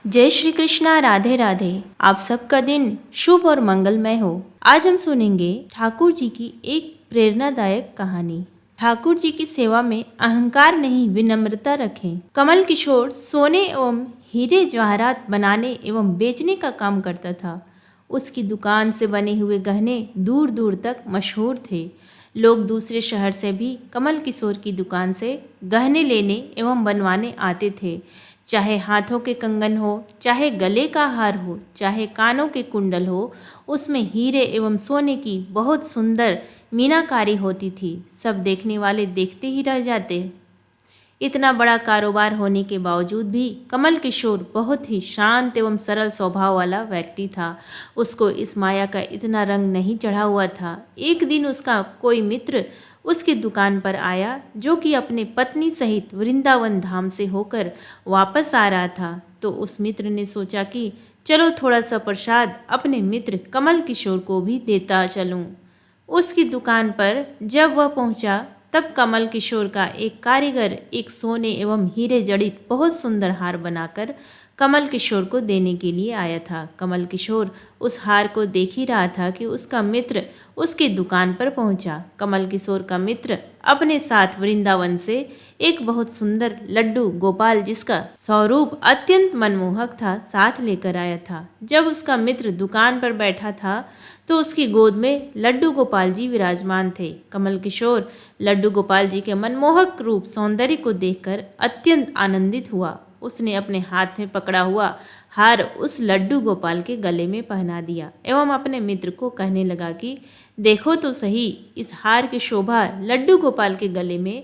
जय श्री कृष्णा। राधे राधे। आप सबका दिन शुभ और मंगलमय हो। आज हम सुनेंगे ठाकुर जी की एक प्रेरणादायक कहानी। ठाकुर जी की सेवा में अहंकार नहीं, विनम्रता रखें। कमल किशोर सोने एवं हीरे जवाहरात बनाने एवं बेचने का काम करता था। उसकी दुकान से बने हुए गहने दूर दूर तक मशहूर थे। लोग दूसरे शहर से भी कमल किशोर की दुकान से गहने लेने एवं बनवाने आते थे। चाहे हाथों के कंगन हो, चाहे गले का हार हो, चाहे कानों के कुंडल हो, उसमें हीरे एवं सोने की बहुत सुंदर मीनाकारी होती थी। सब देखने वाले देखते ही रह जाते। इतना बड़ा कारोबार होने के बावजूद भी कमल किशोर बहुत ही शांत एवं सरल स्वभाव वाला व्यक्ति था। उसको इस माया का इतना रंग नहीं चढ़ा हुआ था। एक दिन उसका कोई मित्र उसकी दुकान पर आया, जो कि अपने पत्नी सहित वृंदावन धाम से होकर वापस आ रहा था। तो उस मित्र ने सोचा कि चलो थोड़ा सा प्रसाद अपने मित्र कमल किशोर को भी देता चलूं। उसकी दुकान पर जब वह पहुंचा, तब कमल किशोर का एक कारीगर एक सोने एवं हीरे जड़ित बहुत सुंदर हार बनाकर कमल किशोर को देने के लिए आया था। कमल किशोर उस हार को देख ही रहा था कि उसका मित्र उसकी दुकान पर पहुंचा। कमल किशोर का मित्र अपने साथ वृंदावन से एक बहुत सुंदर लड्डू गोपाल, जिसका स्वरूप अत्यंत मनमोहक था, साथ लेकर आया था। जब उसका मित्र दुकान पर बैठा था तो उसकी गोद में लड्डू गोपाल जी विराजमान थे। कमल किशोर लड्डू गोपाल जी के मनमोहक रूप सौंदर्य को देखकर अत्यंत आनंदित हुआ। उसने अपने हाथ में पकड़ा हुआ हार उस लड्डू गोपाल के गले में पहना दिया एवं अपने मित्र को कहने लगा कि देखो तो सही, इस हार की शोभा लड्डू गोपाल के गले में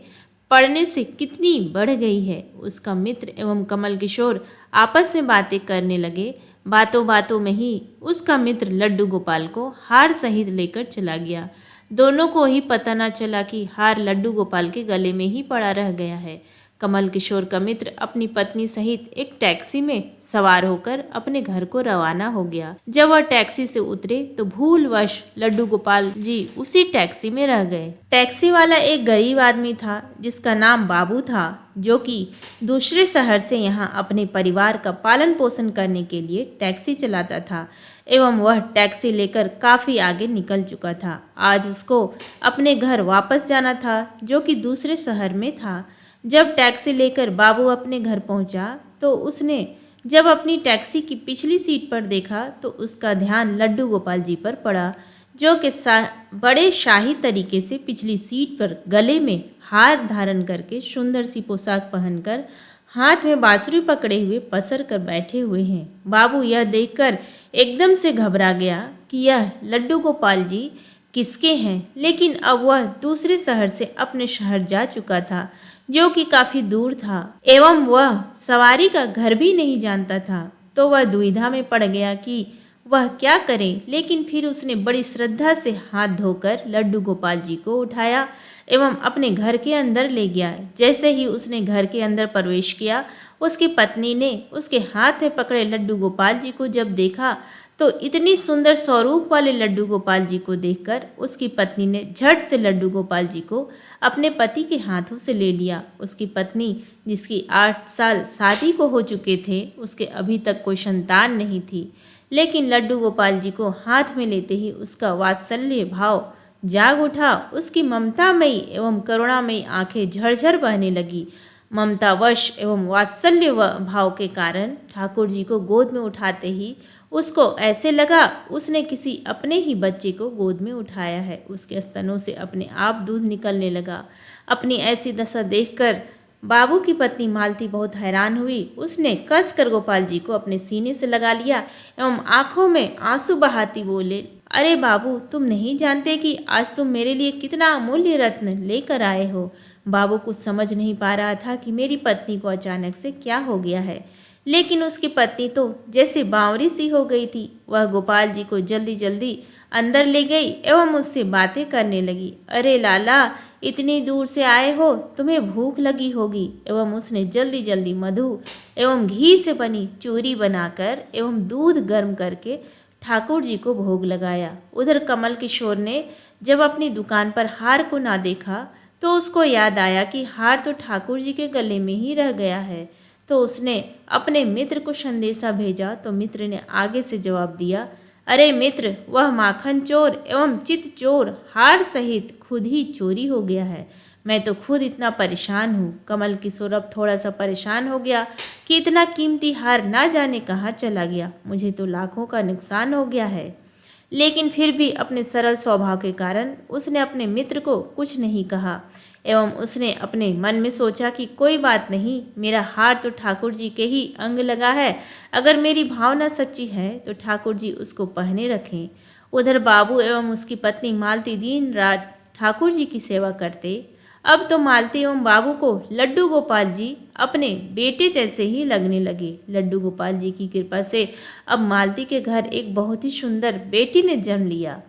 पड़ने से कितनी बढ़ गई है। उसका मित्र एवं कमल किशोर आपस में बातें करने लगे। बातों बातों में ही उसका मित्र लड्डू गोपाल को हार सहित लेकर चला गया। दोनों को ही पता न चला कि हार लड्डू गोपाल के गले में ही पड़ा रह गया है। कमल किशोर का मित्र अपनी पत्नी सहित एक टैक्सी में सवार होकर अपने घर को रवाना हो गया। जब वह टैक्सी से उतरे तो भूलवश लड्डू गोपाल जी उसी टैक्सी में रह गए। टैक्सी वाला एक गरीब आदमी था, जिसका नाम बाबू था, जो कि दूसरे शहर से यहाँ अपने परिवार का पालन पोषण करने के लिए टैक्सी चलाता था एवं वह टैक्सी लेकर काफ़ी आगे निकल चुका था। आज उसको अपने घर वापस जाना था, जो कि दूसरे शहर में था। जब टैक्सी लेकर बाबू अपने घर पहुंचा तो उसने जब अपनी टैक्सी की पिछली सीट पर देखा तो उसका ध्यान लड्डू गोपाल जी पर पड़ा, जो कि बड़े शाही तरीके से पिछली सीट पर गले में हार धारण करके सुंदर सी पोशाक पहनकर हाथ में बांसुरी पकड़े हुए पसर कर बैठे हुए हैं। बाबू यह देखकर एकदम से घबरा गया कि यह लड्डू गोपाल जी किसके हैं, लेकिन अब वह दूसरे शहर से अपने शहर जा चुका था, जो कि काफी दूर था एवं वह सवारी का घर भी नहीं जानता था। तो वह दुविधा में पड़ गया कि वह क्या करे। लेकिन फिर उसने बड़ी श्रद्धा से हाथ धोकर लड्डू गोपाल जी को उठाया एवं अपने घर के अंदर ले गया। जैसे ही उसने घर के अंदर प्रवेश किया, उसकी पत्नी ने उसके हाथ में पकड़े लड्डू गोपाल जी को जब देखा तो इतनी सुंदर स्वरूप वाले लड्डू गोपाल जी को देखकर उसकी पत्नी ने झट से लड्डू गोपाल जी को अपने पति के हाथों से ले लिया। उसकी पत्नी, जिसकी 8 साल शादी को हो चुके थे, उसके अभी तक कोई संतान नहीं थी, लेकिन लड्डू गोपाल जी को हाथ में लेते ही उसका वात्सल्य भाव जाग उठा। उसकी ममतामयी एवं करुणामयी आंखें झरझर बहने लगी। ममतावश एवं वात्सल्य भाव के कारण ठाकुर जी को गोद में उठाते ही उसको ऐसे लगा उसने किसी अपने ही बच्चे को गोद में उठाया है। उसके स्तनों से अपने आप दूध निकलने लगा। अपनी ऐसी दशा देखकर बाबू की पत्नी मालती बहुत हैरान हुई। उसने कस कर गोपाल जी को अपने सीने से लगा लिया एवं आंखों में आंसू बहाती बोले, अरे बाबू, तुम नहीं जानते कि आज तुम मेरे लिए कितना अमूल्य रत्न लेकर आए हो। बाबू कुछ समझ नहीं पा रहा था कि मेरी पत्नी को अचानक से क्या हो गया है, लेकिन उसकी पत्नी तो जैसे बावरी सी हो गई थी। वह गोपाल जी को जल्दी जल्दी अंदर ले गई एवं उससे बातें करने लगी। अरे लाला, इतनी दूर से आए हो, तुम्हें भूख लगी होगी। एवं उसने जल्दी जल्दी मधु एवं घी से बनी चूरी बनाकर एवं दूध गर्म करके ठाकुर जी को भोग लगाया। उधर कमल किशोर ने जब अपनी दुकान पर हार को ना देखा तो उसको याद आया कि हार तो ठाकुर जी के गले में ही रह गया है। तो उसने अपने मित्र को संदेशा भेजा तो मित्र ने आगे से जवाब दिया, अरे मित्र, वह माखन चोर एवं चित चोर हार सहित खुद ही चोरी हो गया है। मैं तो खुद इतना परेशान हूँ। कमल किशोर अब थोड़ा सा परेशान हो गया कि इतना कीमती हार ना जाने कहाँ चला गया। मुझे तो लाखों का नुकसान हो गया है। लेकिन फिर भी अपने सरल स्वभाव के कारण उसने अपने मित्र को कुछ नहीं कहा एवं उसने अपने मन में सोचा कि कोई बात नहीं, मेरा हार तो ठाकुर जी के ही अंग लगा है। अगर मेरी भावना सच्ची है तो ठाकुर जी उसको पहने रखें। उधर बाबू एवं उसकी पत्नी मालती दिन रात ठाकुर जी की सेवा करते। अब तो मालती एवं बाबू को लड्डू गोपाल जी अपने बेटे जैसे ही लगने लगे। लड्डू गोपाल जी की कृपा से अब मालती के घर एक बहुत ही सुंदर बेटी ने जन्म लिया।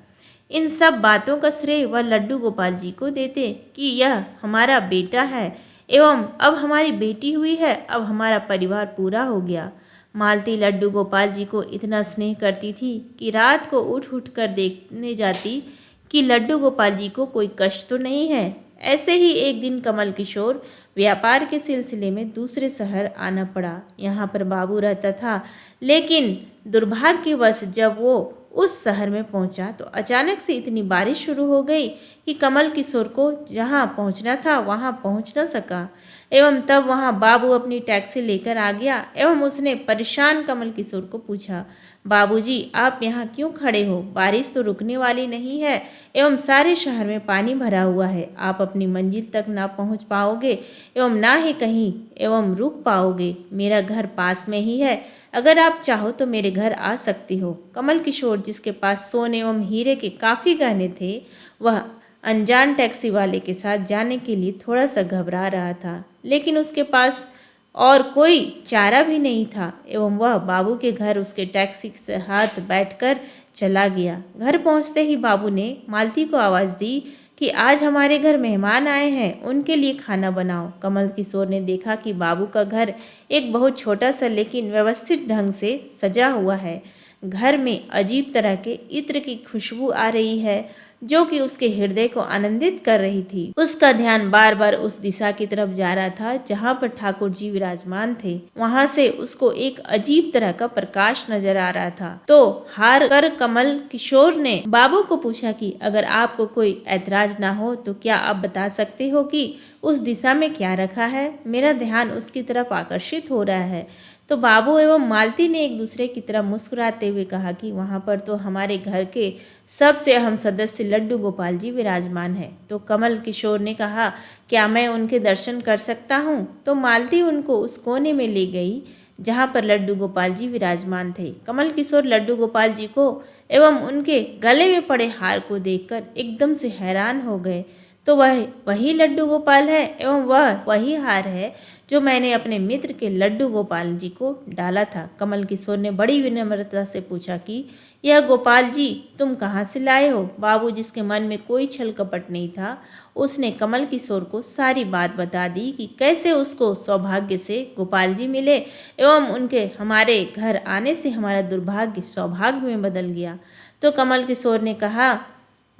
इन सब बातों का श्रेय वह लड्डू गोपाल जी को देते कि यह हमारा बेटा है एवं अब हमारी बेटी हुई है, अब हमारा परिवार पूरा हो गया। मालती लड्डू गोपाल जी को इतना स्नेह करती थी कि रात को उठ उठ कर देखने जाती कि लड्डू गोपाल जी को कोई कष्ट तो नहीं है। ऐसे ही एक दिन कमल किशोर व्यापार के सिलसिले में दूसरे शहर आना पड़ा। यहाँ पर बाबू रहता था, लेकिन दुर्भाग्यवश जब वो उस शहर में पहुंचा तो अचानक से इतनी बारिश शुरू हो गई कि कमल किशोर को जहाँ पहुंचना था वहाँ पहुंच न सका। एवं तब वहाँ बाबू अपनी टैक्सी लेकर आ गया एवं उसने परेशान कमल किशोर को पूछा, बाबूजी, आप यहाँ क्यों खड़े हो? बारिश तो रुकने वाली नहीं है एवं सारे शहर में पानी भरा हुआ है। आप अपनी मंजिल तक ना पहुँच पाओगे एवं ना ही कहीं एवं रुक पाओगे। मेरा घर पास में ही है, अगर आप चाहो तो मेरे घर आ सकती हो। कमल किशोर, जिसके पास सोने एवं हीरे के काफ़ी गहने थे, वह अनजान टैक्सी वाले के साथ जाने के लिए थोड़ा सा घबरा रहा था, लेकिन उसके पास और कोई चारा भी नहीं था एवं वह बाबू के घर उसके टैक्सी से हाथ बैठकर चला गया। घर पहुंचते ही बाबू ने मालती को आवाज़ दी कि आज हमारे घर मेहमान आए हैं, उनके लिए खाना बनाओ। कमल किशोर ने देखा कि बाबू का घर एक बहुत छोटा सा लेकिन व्यवस्थित ढंग से सजा हुआ है। घर में अजीब तरह के इत्र की खुशबू आ रही है जो कि उसके हृदय को आनंदित कर रही थी। उसका ध्यान बार बार उस दिशा की तरफ जा रहा था जहाँ पर ठाकुर जी विराजमान थे। वहाँ से उसको एक अजीब तरह का प्रकाश नजर आ रहा था। तो हार कर कमल किशोर ने बाबू को पूछा कि अगर आपको कोई ऐतराज ना हो तो क्या आप बता सकते हो कि उस दिशा में क्या रखा है? मेरा ध्यान उसकी तरफ आकर्षित हो रहा है। तो बाबू एवं मालती ने एक दूसरे की तरफ मुस्कुराते हुए कहा कि वहाँ पर तो हमारे घर के सबसे अहम सदस्य लड्डू गोपाल जी विराजमान है। तो कमल किशोर ने कहा, क्या मैं उनके दर्शन कर सकता हूँ? तो मालती उनको उस कोने में ले गई जहाँ पर लड्डू गोपाल जी विराजमान थे। कमल किशोर लड्डू गोपाल जी को एवं उनके गले में पड़े हार को देखकर एकदम से हैरान हो गए। तो वह वही लड्डू गोपाल है एवं वह वही हार है जो मैंने अपने मित्र के लड्डू गोपाल जी को डाला था। कमल किशोर ने बड़ी विनम्रता से पूछा कि यह गोपाल जी तुम कहाँ से लाए हो? बाबू, जिसके मन में कोई छल कपट नहीं था, उसने कमल किशोर को सारी बात बता दी कि कैसे उसको सौभाग्य से गोपाल जी मिले एवं उनके हमारे घर आने से हमारा दुर्भाग्य सौभाग्य में बदल गया। तो कमल किशोर ने कहा,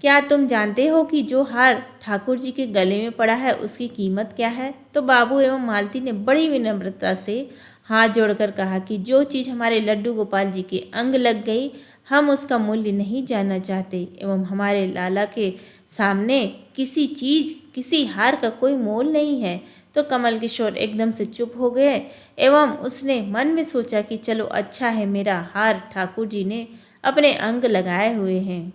क्या तुम जानते हो कि जो हार ठाकुर जी के गले में पड़ा है उसकी कीमत क्या है? तो बाबू एवं मालती ने बड़ी विनम्रता से हाथ जोड़कर कहा कि जो चीज़ हमारे लड्डू गोपाल जी के अंग लग गई, हम उसका मूल्य नहीं जानना चाहते एवं हमारे लाला के सामने किसी चीज़, किसी हार का कोई मोल नहीं है। तो कमल किशोर एकदम से चुप हो गए एवं उसने मन में सोचा कि चलो अच्छा है, मेरा हार ठाकुर जी ने अपने अंग लगाए हुए हैं।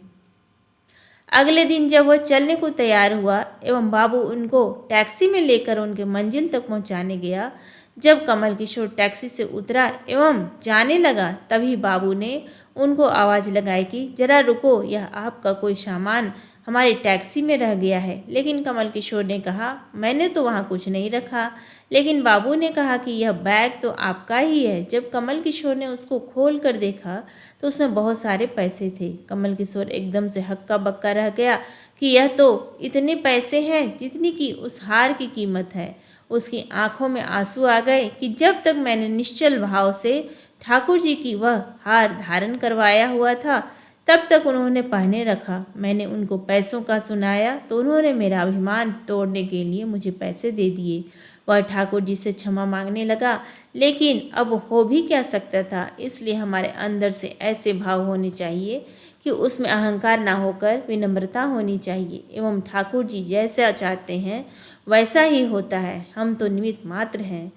अगले दिन जब वह चलने को तैयार हुआ एवं बाबू उनको टैक्सी में लेकर उनके मंजिल तक पहुंचाने गया, जब कमल किशोर टैक्सी से उतरा एवं जाने लगा तभी बाबू ने उनको आवाज़ लगाई कि जरा रुको, यह आपका कोई सामान हमारी टैक्सी में रह गया है। लेकिन कमल किशोर ने कहा, मैंने तो वहाँ कुछ नहीं रखा। लेकिन बाबू ने कहा कि यह बैग तो आपका ही है। जब कमल किशोर ने उसको खोल कर देखा तो उसमें बहुत सारे पैसे थे। कमल किशोर एकदम से हक्का बक्का रह गया कि यह तो इतने पैसे हैं जितनी कि उस हार की कीमत है। उसकी आंखों में आंसू आ गए कि जब तक मैंने निश्चल भाव से ठाकुर जी की वह हार धारण करवाया हुआ था तब तक उन्होंने पहने रखा। मैंने उनको पैसों का सुनाया तो उन्होंने मेरा अभिमान तोड़ने के लिए मुझे पैसे दे दिए। वह ठाकुर जी से क्षमा मांगने लगा, लेकिन अब हो भी क्या सकता था। इसलिए हमारे अंदर से ऐसे भाव होने चाहिए कि उसमें अहंकार ना होकर विनम्रता होनी चाहिए एवं ठाकुर जी जैसा चाहते हैं वैसा ही होता है। हम तो निमित्त मात्र हैं।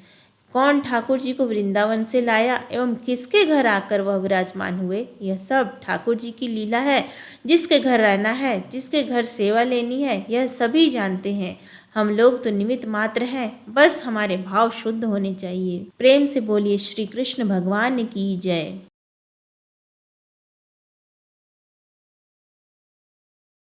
कौन ठाकुर जी को वृंदावन से लाया एवं किसके घर आकर वह विराजमान हुए, यह सब ठाकुर जी की लीला है। जिसके घर रहना है, जिसके घर सेवा लेनी है, यह सभी जानते हैं। हम लोग तो निमित्त मात्र हैं, बस हमारे भाव शुद्ध होने चाहिए। प्रेम से बोलिए श्री कृष्ण भगवान की जय।